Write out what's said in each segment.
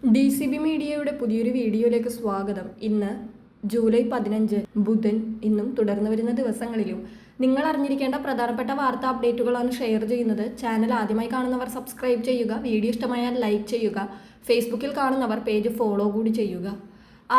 DCB മീഡിയയുടെ പുതിയൊരു വീഡിയോയിലേക്ക് സ്വാഗതം. ഇന്ന് ജൂലൈ 15 ബുധൻ. ഇന്നും തുടർന്ന് വരുന്ന ദിവസങ്ങളിലും നിങ്ങൾ അറിഞ്ഞിരിക്കേണ്ട പ്രധാനപ്പെട്ട വാർത്താ അപ്ഡേറ്റുകളാണ് ഷെയർ ചെയ്യുന്നത്. ചാനൽ ആദ്യമായി കാണുന്നവർ സബ്സ്ക്രൈബ് ചെയ്യുക, വീഡിയോ ഇഷ്ടമായാൽ ലൈക്ക് ചെയ്യുക, ഫേസ്ബുക്കിൽ കാണുന്നവർ പേജ് ഫോളോ കൂടി ചെയ്യുക.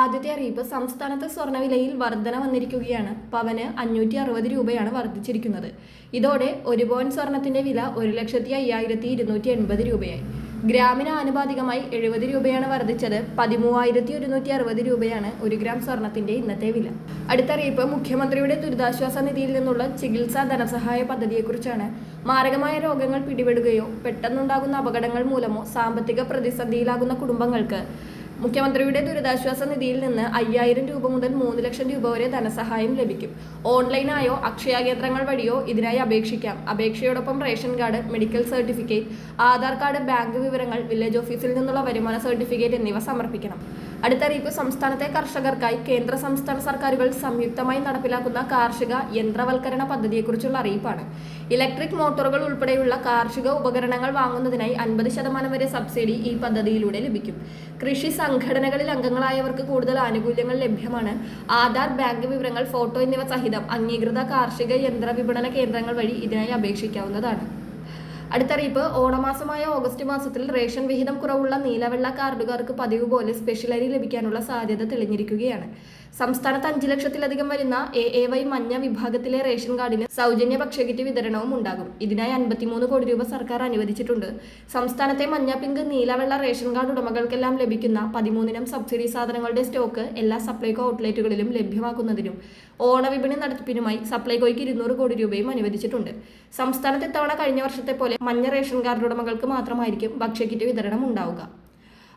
ആദ്യത്തെ അറിയിപ്പ്, സംസ്ഥാനത്ത് സ്വർണ്ണവിലയിൽ വർധന വന്നിരിക്കുകയാണ്. പവന് 560 രൂപയാണ് വർദ്ധിച്ചിരിക്കുന്നത്. ഇതോടെ ഒരു പവൻ സ്വർണത്തിന്റെ വില 1,05,280 രൂപയായി. ഗ്രാമിന് ആനുപാതികമായി 70 രൂപയാണ് വർദ്ധിച്ചത്. 13,160 രൂപയാണ് 1 ഗ്രാം സ്വർണത്തിന്റെ ഇന്നത്തെ വില. അടുത്ത അറിയിപ്പ്, മുഖ്യമന്ത്രിയുടെ ദുരിതാശ്വാസ നിധിയിൽ നിന്നുള്ള ചികിത്സാ ധനസഹായ പദ്ധതിയെക്കുറിച്ചാണ്. മാരകമായ രോഗങ്ങൾ പിടിപെടുകയോ പെട്ടെന്നുണ്ടാകുന്ന അപകടങ്ങൾ മൂലമോ സാമ്പത്തിക പ്രതിസന്ധിയിലാകുന്ന കുടുംബങ്ങൾക്ക് മുഖ്യമന്ത്രിയുടെ ദുരിതാശ്വാസ നിധിയിൽ നിന്ന് 5,000 രൂപ മുതൽ 3 ലക്ഷം രൂപ വരെ ധനസഹായം ലഭിക്കും. ഓൺലൈനായോ അക്ഷയ കേന്ദ്രങ്ങൾ വഴിയോ ഇതിനായി അപേക്ഷിക്കാം. അപേക്ഷയോടൊപ്പം ration card, medical certificate, Aadhaar card, bank വിവരങ്ങൾ, വില്ലേജ് ഓഫീസിൽ നിന്നുള്ള വരുമാന സർട്ടിഫിക്കറ്റ് എന്നിവ സമർപ്പിക്കണം. അടുത്ത അറിയിപ്പ്, സംസ്ഥാനത്തെ കർഷകർക്കായി കേന്ദ്ര സംസ്ഥാന സർക്കാരുകൾ സംയുക്തമായി നടപ്പിലാക്കുന്ന കാർഷിക യന്ത്രവൽക്കരണ പദ്ധതിയെക്കുറിച്ചുള്ള അറിയിപ്പാണ്. ഇലക്ട്രിക് മോട്ടോറുകൾ ഉൾപ്പെടെയുള്ള കാർഷിക ഉപകരണങ്ങൾ വാങ്ങുന്നതിനായി 50% വരെ സബ്സിഡി ഈ പദ്ധതിയിലൂടെ ലഭിക്കും. കൃഷി സംഘടനകളിൽ അംഗങ്ങളായവർക്ക് കൂടുതൽ ആനുകൂല്യങ്ങൾ ലഭ്യമാണ്. ആധാർ, ബാങ്ക് വിവരങ്ങൾ, ഫോട്ടോ എന്നിവ സഹിതം അംഗീകൃത കാർഷിക യന്ത്ര വിപണന കേന്ദ്രങ്ങൾ വഴി ഇതിനായി അപേക്ഷിക്കാവുന്നതാണ്. അടുത്തറിയിപ്പ്, ഓണമാസമായ ഓഗസ്റ്റ് മാസത്തിൽ റേഷൻ വിഹിതം കുറവുള്ള നീലവെള്ള കാർഡുകാർക്ക് പതിവ് പോലെ സ്പെഷ്യൽ അരി ലഭിക്കാനുള്ള സാധ്യത തെളിഞ്ഞിരിക്കുകയാണ്. സംസ്ഥാനത്ത് 5 ലക്ഷത്തിലധികം വരുന്ന AAY മഞ്ഞ വിഭാഗത്തിലെ റേഷൻ കാർഡിന് സൗജന്യ ഭക്ഷ്യക്കിറ്റ് വിതരണവും ഉണ്ടാകും. ഇതിനായി 53 കോടി രൂപ സർക്കാർ അനുവദിച്ചിട്ടുണ്ട്. സംസ്ഥാനത്തെ മഞ്ഞ, പിങ്ക്, നീലവെള്ള റേഷൻ കാർഡ് ഉടമകൾക്കെല്ലാം ലഭിക്കുന്ന 13 സബ്സിഡി സാധനങ്ങളുടെ സ്റ്റോക്ക് എല്ലാ സപ്ലൈകോ ഔട്ട്ലെറ്റുകളിലും ലഭ്യമാക്കുന്നതിനും ഓണവിപണി നടത്തിപ്പിനുമായി സപ്ലൈകോയ്ക്ക് 200 കോടി രൂപയും അനുവദിച്ചിട്ടുണ്ട്. സംസ്ഥാനത്ത് ഇത്തവണ കഴിഞ്ഞ വർഷത്തെ പോലെ മഞ്ഞ റേഷൻ കാർഡ് ഉടമകൾക്ക് മാത്രമായിരിക്കും ഭക്ഷ്യക്കിറ്റ് വിതരണം ഉണ്ടാവുക.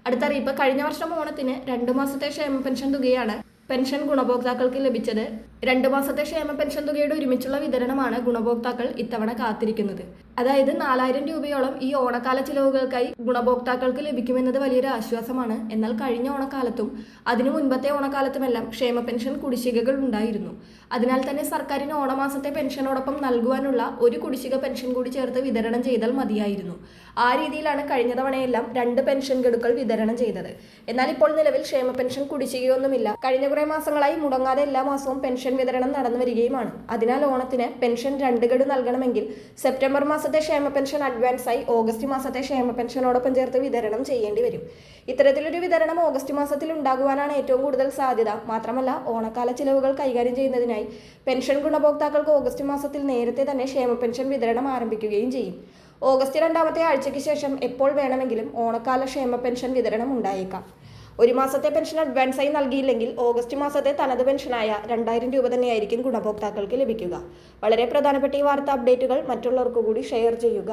അടുത്തറിയിപ്പ്, കഴിഞ്ഞ വർഷം ഓണത്തിന് 2 മാസത്തെ ക്ഷേമ പെൻഷൻ തുകയാണ് പെൻഷൻ ഗുണഭോക്താക്കൾക്ക് ലഭിച്ചത്. 2 മാസത്തെ ക്ഷേമ പെൻഷൻ തുകയുടെ ഒരുമിച്ചുള്ള വിതരണമാണ് ഗുണഭോക്താക്കൾ ഇത്തവണ കാത്തിരിക്കുന്നത്. അതായത് 4,000 രൂപയോളം ഈ ഓണക്കാല ചിലവുകൾക്കായി ഗുണഭോക്താക്കൾക്ക് ലഭിക്കുമെന്നത് വലിയൊരു ആശ്വാസമാണ്. എന്നാൽ കഴിഞ്ഞ ഓണക്കാലത്തും അതിനു മുൻപത്തെ ഓണക്കാലത്തുമെല്ലാം ക്ഷേമ പെൻഷൻ കുടിശ്ശികകൾ ഉണ്ടായിരുന്നു. അതിനാൽ തന്നെ സർക്കാരിന് ഓണമാസത്തെ പെൻഷനോടൊപ്പം നൽകുവാനുള്ള ഒരു കുടിശ്ശിക പെൻഷൻ കൂടി ചേർത്ത് വിതരണം ചെയ്താൽ മതിയായിരുന്നു. ആ രീതിയിലാണ് കഴിഞ്ഞ തവണയെല്ലാം 2 പെൻഷൻ ഗഡുക്കൾ വിതരണം ചെയ്തത്. എന്നാൽ ഇപ്പോൾ നിലവിൽ ക്ഷേമ പെൻഷൻ കുടിശ്ശികയൊന്നുമില്ല. കഴിഞ്ഞ കുറേ മാസങ്ങളായി മുടങ്ങാതെ എല്ലാ മാസവും പെൻഷൻ വിതരണം നടന്നു വരികയുമാണ്. അതിനാൽ ഓണത്തിന് പെൻഷൻ 2 ഗഡു നൽകണമെങ്കിൽ സെപ്റ്റംബർ മാസത്തെ ക്ഷേമ പെൻഷൻ അഡ്വാൻസായി ഓഗസ്റ്റ് മാസത്തെ ക്ഷേമ പെൻഷനോടൊപ്പം ചേർത്ത് വിതരണം ചെയ്യേണ്ടി വരും. ഇത്തരത്തിലൊരു വിതരണം ഓഗസ്റ്റ് മാസത്തിൽ ഉണ്ടാകുവാനാണ് ഏറ്റവും കൂടുതൽ സാധ്യത. മാത്രമല്ല, ഓണക്കാല ചിലവുകൾ കൈകാര്യം ചെയ്യുന്നതിനായി പെൻഷൻ ഗുണഭോക്താക്കൾക്ക് ഓഗസ്റ്റ് മാസത്തിൽ നേരത്തെ തന്നെ ക്ഷേമ പെൻഷൻ വിതരണം ആരംഭിക്കുകയും ചെയ്യും. ഓഗസ്റ്റ് 2ാമത്തെ ആഴ്ചയ്ക്ക് ശേഷം എപ്പോൾ വേണമെങ്കിലും ഓണക്കാല ക്ഷേമ പെൻഷൻ വിതരണം ഉണ്ടായേക്കാം. 1 മാസത്തെ പെൻഷൻ അഡ്വാൻസായി നൽകിയില്ലെങ്കിൽ ഓഗസ്റ്റ് മാസത്തെ തനത് പെൻഷനായ 2,000 രൂപ തന്നെയായിരിക്കും ഗുണഭോക്താക്കൾക്ക് ലഭിക്കുക. വളരെ പ്രധാനപ്പെട്ട ഈ വാർത്താ അപ്ഡേറ്റുകൾ മറ്റുള്ളവർക്ക് കൂടി ഷെയർ ചെയ്യുക.